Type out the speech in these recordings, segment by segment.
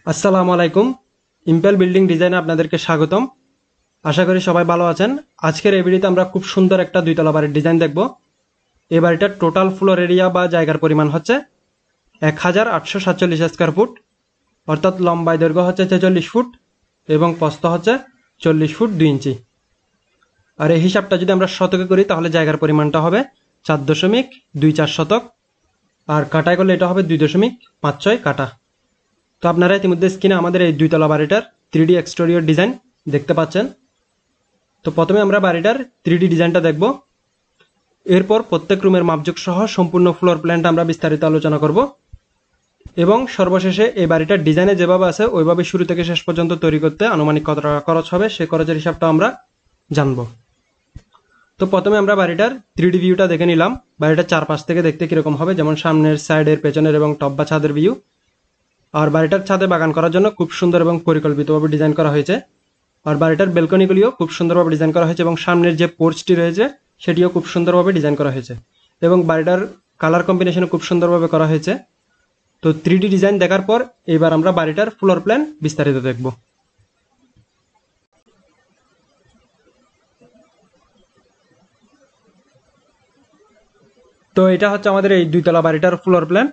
আসসালামু আলাইকুম। Impel building ডিজাইনে আপনাদেরকে স্বাগতম। আশা করি সবাই ভালো আছেন। আজকের এই ভিডিওতে আমরা খুব সুন্দর একটা দুইতলা বাড়ির ডিজাইন দেখব। এই বাড়িটার টোটাল ফ্লোর এরিয়া বা জায়গার পরিমাণ হচ্ছে 1847 স্কয়ার ফুট, অর্থাৎ লম্বায় দৈর্ঘ্য হচ্ছে 46 ফুট এবং প্রস্থ হচ্ছে 40 ফুট 2 ইঞ্চি। আর এই হিসাবটা যদি আমরা শতকে করি তাহলে জায়গার পরিমাণটা হবে 4.24 শতক, আর কাটায় করলে এটা হবে 2.56 কাটা। তো আপনারা ইতিমধ্যে স্ক্রিনে আমাদের এই দুইতলা বাড়িটার 3D এক্সটেরিয়র ডিজাইন দেখতে পাচ্ছেন। তো প্রথমে আমরা বাড়িটার 3D ডিজাইনটা দেখব, এরপর প্রত্যেক রুমের মাপজোক সহ সম্পূর্ণ ফ্লোর প্ল্যানটা আমরা বিস্তারিত আলোচনা করব এবং সর্বশেষে এই বাড়িটার ডিজাইনে যেভাবে আছে ওইভাবে শুরু থেকে শেষ পর্যন্ত তৈরি করতে আনুমানিক কত টাকা খরচ হবে সে খরচের হিসাবটা আমরা জানব। তো প্রথমে আমরা বাড়িটার 3D ভিউটা দেখে নিলাম। বাড়িটার চারপাশ থেকে দেখতে কিরকম হবে, যেমন সামনের, সাইডের, পেছনের এবং টপ বা ছাদের ভিউ। আর বাড়িটার ছাদে বাগান করার জন্য খুব সুন্দর এবং পরিকল্পিতভাবে ডিজাইন করা হয়েছে। আর বাড়িটার ব্যালকনিগুলিও খুব সুন্দরভাবে ডিজাইন করা হয়েছে এবং সামনের যে পোর্চটি রয়েছে সেটিও খুব সুন্দরভাবে ডিজাইন করা হয়েছে এবং বাড়িটার কালার কম্বিনেশনও খুব সুন্দরভাবে করা হয়েছে। তো 3D ডিজাইন দেখার পর এবার আমরা বাড়িটার ফ্লোর প্ল্যান বিস্তারিত দেখব। তো এটা হচ্ছে আমাদের এই দুইতলা বাড়িটার ফ্লোর প্ল্যান।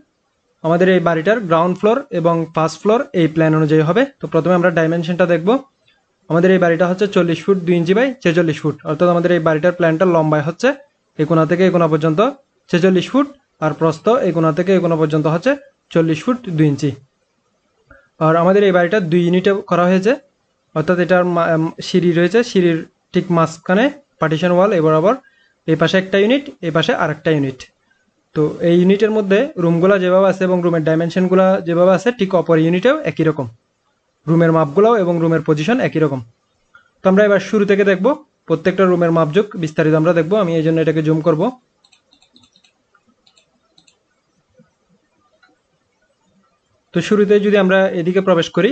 আমাদের এই বাড়িটার গ্রাউন্ড ফ্লোর এবং ফার্স্ট ফ্লোর এই প্ল্যান অনুযায়ী হবে। তো প্রথমে আমরা ডাইমেনশনটা দেখব। আমাদের এই বাড়িটা হচ্ছে 40 ফুট 2 ইঞ্চি বাই 46 ফুট, অর্থাৎ আমাদের এই বাড়িটার প্ল্যানটার লম্বায় হচ্ছে এই কোণা থেকে এই কোণা পর্যন্ত 46 ফুট, আর প্রস্থ এই কোণা থেকে এই কোণা পর্যন্ত হচ্ছে 40 ফুট 2 ইঞ্চি। আর আমাদের এই বাড়িটা 2 ইউনিটে করা হয়েছে, অর্থাৎ এটার সিঁড়ি রয়েছে, সিঁড়ির ঠিক মাঝখানে পার্টিশন ওয়াল, এ বরাবর এই পাশে একটা ইউনিট, এই পাশে আরেকটা ইউনিট। তো এই ইউনিটের মধ্যে রুমগুলো যেভাবে আছে এবং রুমের ডাইমেনশনগুলো যেভাবে আছে ঠিক অপর ইউনিটেও একই রকম, রুমের মাপগুলোও এবং রুমের পজিশন একই রকম। তো আমরা এবার শুরু থেকে দেখব, প্রত্যেকটা রুমের মাপজোক বিস্তারিত আমরা দেখব। আমি এই জন্য এটাকে জুম করব। তো শুরুতে যদি আমরা এদিকে প্রবেশ করি,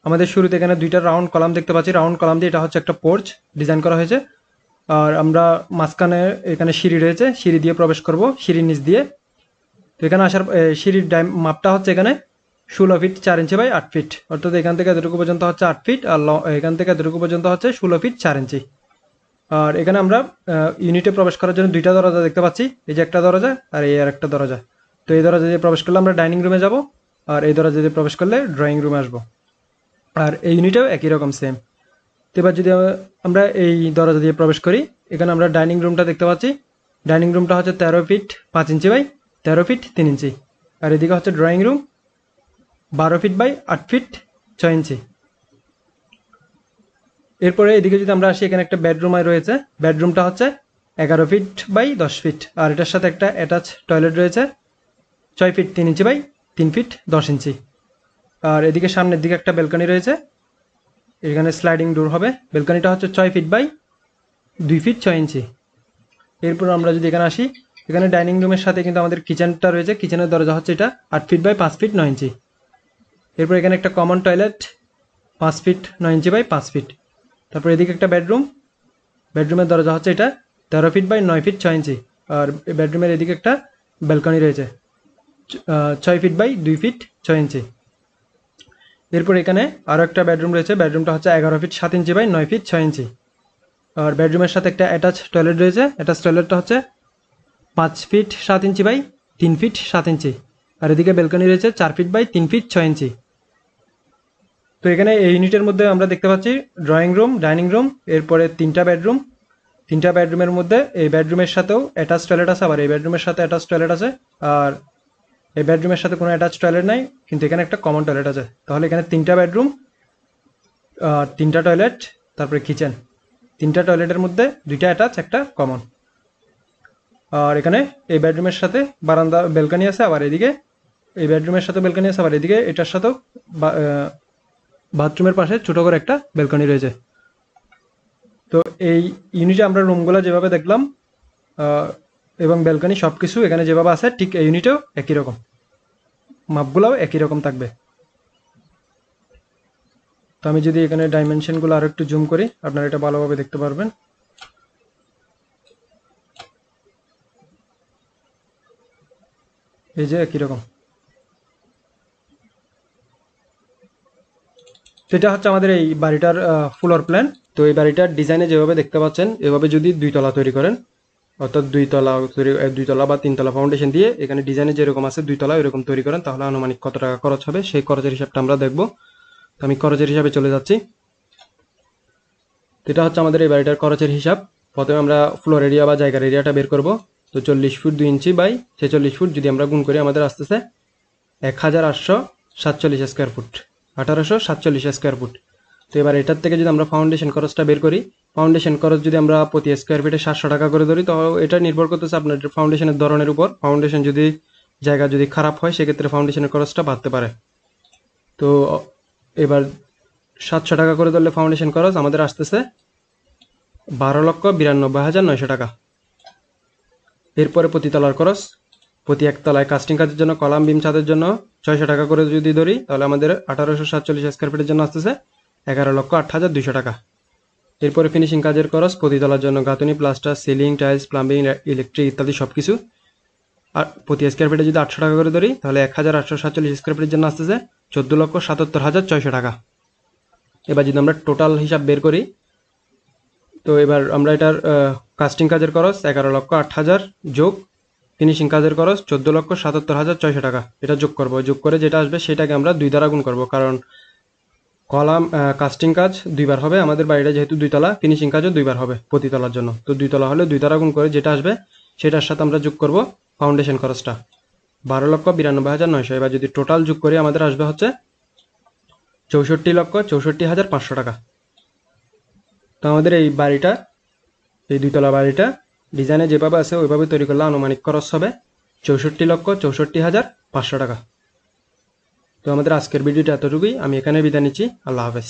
আমাদের শুরুতে এখানে দুইটা রাউন্ড কলাম দেখতে পাচ্ছি। রাউন্ড কলাম দিয়ে এটা হচ্ছে একটা পোর্চ ডিজাইন করা হয়েছে। আর আমরা মাঝখানে এখানে সিঁড়ি রয়েছে, সিঁড়ি দিয়ে প্রবেশ করব, সিঁড়ির নিচ দিয়ে। তো এখানে আসার সিঁড়ির মাপটা হচ্ছে এখানে 16 ফিট 4 ইঞ্চি বাই 8 ফিট, অর্থাৎ এখান থেকে এতটুকু পর্যন্ত হচ্ছে 8 ফিট, আর এখান থেকে এতটুকু পর্যন্ত হচ্ছে 16 ফিট 4 ইঞ্চি। আর এখানে আমরা ইউনিটে প্রবেশ করার জন্য দুইটা দরজা দেখতে পাচ্ছি, এই যে একটা দরজা আর এই আর একটা দরজা। তো এই দরজা দিয়ে প্রবেশ করলে আমরা ডাইনিং রুমে যাব, আর এই দরজা দিয়ে প্রবেশ করলে ড্রয়িং রুমে আসবো। আর এই ইউনিটেও একই রকম সেম। তো এবার যদি আমরা এই দরজা দিয়ে প্রবেশ করি, এখানে আমরা ডাইনিং রুমটা দেখতে পাচ্ছি। ডাইনিং রুমটা হচ্ছে 13 ফিট 5 ইঞ্চি বাই 13 ফিট 3 ইঞ্চি। আর এদিকে হচ্ছে drawing room 12 feet by 8 feet 6 ইঞ্চি। এরপরে এদিকে যদি আমরা আসি, এখানে একটা বেডরুম রয়েছে। বেডরুমটা হচ্ছে 11 ফিট বাই 10 ফিট, আর এটার সাথে একটা অ্যাটাচ টয়লেট রয়েছে 6 ফিট 3 ইঞ্চি বাই 3 ফিট 10 ইঞ্চি। আর এদিকে সামনের দিকে একটা ব্যালকনি রয়েছে, এখানে স্লাইডিং ডোর হবে। ব্যালকনিটা হচ্ছে 6 ফিট বাই 2 ফিট 6 ইঞ্চি। এরপর আমরা যদি এখানে আসি, এখানে ডাইনিং রুমের সাথে কিন্তু আমাদের কিচেনটা রয়েছে। কিচেনের দরজা হচ্ছে এটা 8 ফিট বাই 5 ফিট 9 ইঞ্চি। এরপর এখানে একটা কমন টয়লেট 5 ফিট 9 ইঞ্চি বাই 5 ফিট। তারপর এদিকে একটা বেডরুম, বেডরুমের দরজা হচ্ছে এটা 13 ফিট বাই 9 ফিট 6 ইঞ্চি। আর বেডরুমের এদিকে একটা ব্যালকনি রয়েছে 6 ফিট বাই 2 ফিট 6 ইঞ্চি। এরপর এখানে আরও একটা বেডরুম রয়েছে, বেডরুমটা হচ্ছে 11 ফিট 7 ইঞ্চি বাই 9 ফিট 6 ইঞ্চি। আর বেডরুমের সাথে একটা অ্যাটাচ টয়লেট রয়েছে, অ্যাটাচ টয়লেটটা হচ্ছে 5 ফিট 7 ইঞ্চি বাই 3 ফিট 7 ইঞ্চি। আর এদিকে ব্যালকনি রয়েছে 4 ফিট বাই 3 ফিট 6 ইঞ্চি। তো এখানে এই ইউনিটের মধ্যে আমরা দেখতে পাচ্ছি ড্রয়িং রুম, ডাইনিং রুম, এরপরে তিনটা বেডরুম। তিনটা বেডরুমের মধ্যে এই বেডরুমের সাথেও অ্যাটাচ টয়লেট আছে, আবার এই বেডরুমের সাথে অ্যাটাচ টয়লেট আছে। আর এই বেডরুমের সাথে কোনো অ্যাটাচ টয়লেট নাই, কিন্তু এখানে একটা কমন টয়লেট আছে। তাহলে এখানে তিনটা বেডরুম, তিনটা টয়লেট, তারপরে কিচেন। তিনটা টয়লেটের মধ্যে দুইটা অ্যাটাচ, একটা কমন। আর এখানে এই বেডরুমের সাথে বারান্দা ব্যালকনি আছে, আবার এদিকে এই বেডরুমের সাথে ব্যালকনি আছে, আবার এদিকে এটার সাথেও বাথরুমের পাশে ছোট করে একটা ব্যালকনি রয়েছে। তো এই ইউনিটে আমরা রুমগুলো যেভাবে দেখলাম এবং ব্যালকনি সব কিছু এখানে যেভাবে আছে ঠিক এই ইউনিটেও একই রকম, মাপগুলোও একই রকম থাকবে। তো আমি যদি এখানে ডাইমেনশনগুলো আরো একটু জুম করি, আপনারা এটা ভালোভাবে দেখতে পারবেন। এই যে একই রকম। এটা হচ্ছে আমাদের এই বাড়িটার ফ্লোর প্ল্যান। তো এই বাড়িটার ডিজাইনে যেভাবে দেখতে পাচ্ছেন, এভাবে যদি 2 তলা তৈরি করেন, অর্থাৎ 2 তলা বা 3 তলা ফাউন্ডেশন দিয়ে এখানে ডিজাইনে যেরকম আছে 2 তলা এরকম তৈরি করেন, তাহলে আনুমানিক কত টাকা খরচ হবে সেই খরচের হিসাবটা আমরা দেখব। তো আমি খরচের হিসাবে চলে যাচ্ছি। এটা হচ্ছে আমাদের এই বাড়িটার খরচের হিসাব। প্রথমে আমরা ফ্লোর এরিয়া বা জায়গার এরিয়াটা বের করব। তো 40 ফুট 2 ইঞ্চি বাই 46 ফুট যদি আমরা গুণ করি, আমাদের আসতেছে 1847 স্কোয়ার ফুট, 1847 স্কোয়ার ফুট। তো এবার এটার থেকে যদি আমরা ফাউন্ডেশন খরচটা বের করি, ফাউন্ডেশন খরচ যদি আমরা প্রতি স্কোয়ার ফিটে 700 টাকা করে ধরি, তো এটা নির্ভর করতেছে আপনার ফাউন্ডেশনের ধরনের উপর। ফাউন্ডেশন যদি জায়গা যদি খারাপ হয়, সেক্ষেত্রে ফাউন্ডেশনের খরচটা বাড়তে পারে। তো এবার 700 টাকা করে ধরলে ফাউন্ডেশন খরচ আমাদের আসতেছে 12,92,900 টাকা। এরপরে প্রতি তলার খরচ, প্রতি এক তলায় কাস্টিং কাজের জন্য কলাম বিম ছাদের জন্য 600 টাকা করে যদি ধরি, তাহলে আমাদের 1847 স্কোয়ার ফিটের জন্য আসতেছে 11,08,200 টাকা। এরপরে ফিনিশিং কাজের খরচ, প্রতি তলার জন্য গাঁথুনি, plaster, ceiling, tiles, plumbing, electric ইত্যাদি সব কিছু। আর প্রতি স্কোয়ার ফিটে যদি 800 টাকা করে ধরি, তাহলে 1847 স্কোয়ার ফিটের জন্য আসতেছে 14,77,600 টাকা। এবার যদি আমরা টোটাল হিসাব বের করি, তো এবার আমরা এটার কাস্টিং কাজের খরচ 11,08,000 যোগ ফিনিশিং কাজের খরচ 14,77,600 টাকা, এটা যোগ করব। যোগ করে যেটা আসবে সেটাকে আমরা 2 দ্বারা গুণ করব, কারণ কলাম কাস্টিং কাজ 2 বার হবে। আমাদের বাড়িটা যেহেতু 2 তলা, ফিনিশিং কাজও 2 বার হবে প্রতি তলার জন্য। তো 2 তলা হলে 2 দ্বারা গুণ করে যেটা আসবে সেটার সাথে আমরা যোগ করব ফাউন্ডেশন খরচটা 12,92,900। এবার যদি টোটাল যোগ করি, আমাদের আসবে হচ্ছে 64,64,500 টাকা। তো আমাদের এই বাড়িটা, এই 2 তলা বাড়িটা ডিজাইনে যেভাবে আছে ওইভাবে তৈরি করলে আনুমানিক খরচ হবে 64,64,500 টাকা। তো আমাদের আজকের ভিডিওটা এতটুকুই। আমি এখানে বিদায় নিচ্ছি। আল্লাহ হাফেজ।